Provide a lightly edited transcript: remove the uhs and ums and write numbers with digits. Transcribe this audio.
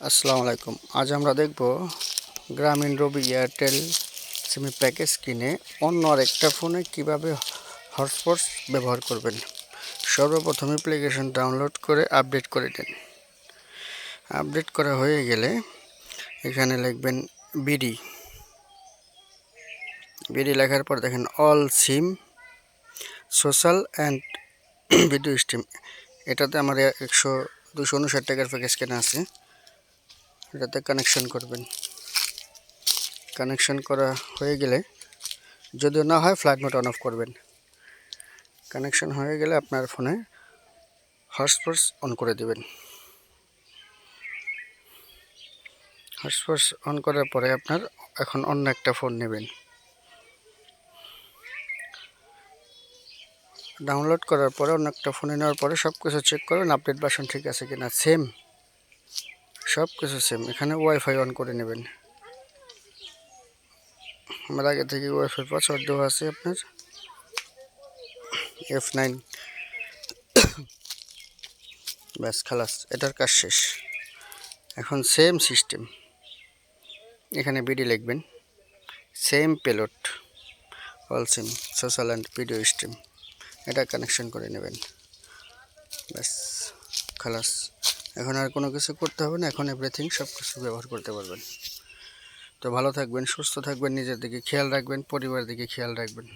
আসসালামু আলাইকুম। আজ আমরা দেখব গ্রামীণ রবি এয়ারটেল সিম প্যাকেজ কিনে অন্য আরেকটা ফোনে কিভাবে হটস্পট ব্যবহার করবেন। সর্বপ্রথম অ্যাপ্লিকেশন ডাউনলোড করে আপডেট করে নিন। আপডেট করা হয়ে গেলে এখানে লিখবেন বিডি লেখার পর দেখেন all SIM social and video stream. এটাতে আমার 259 টাকার প্যাকেজ কেনা আছে। এটাতে কানেকশন করবেন। কানেকশন করা হয়ে গেলে, যদিও না হয় ফ্লাইট মোড অন অফ করবেন। কানেকশন হয়ে গেলে আপনার ফোনে হটস্পট অন করে দিবেন। হটস্পট অন করার পরে আপনার এখন অন্য একটা ফোন নেবেন। ডাউনলোড করার পরে অন্য একটা ফোনে নেওয়ার পরে সব কিছু চেক করবেন, আপডেট ভার্সন ঠিক আছে কিনা। সেম, সব কিছু সেম। এখানে ওয়াইফাই অন করে নেবেন। আমার আগে থেকে ওয়াইফাই পাসওয়ার্ড দেওয়া আছে আপনার F9। ব্যাস খালাস, এটার কাজ শেষ। এখন সেম সিস্টেম, এখানে বিডি লিখবেন, same payload all SIM social and video stream, এটা কানেকশন করে নেবেন। ব্যাস খালাস, এখন আর কোনো কিছু করতে হবে না। এখন এভরিথিং সব কিছু ব্যবহার করতে পারবেন। তো ভালো থাকবেন, সুস্থ থাকবেন, নিজের দিকে খেয়াল রাখবেন, পরিবারের দিকে খেয়াল রাখবেন।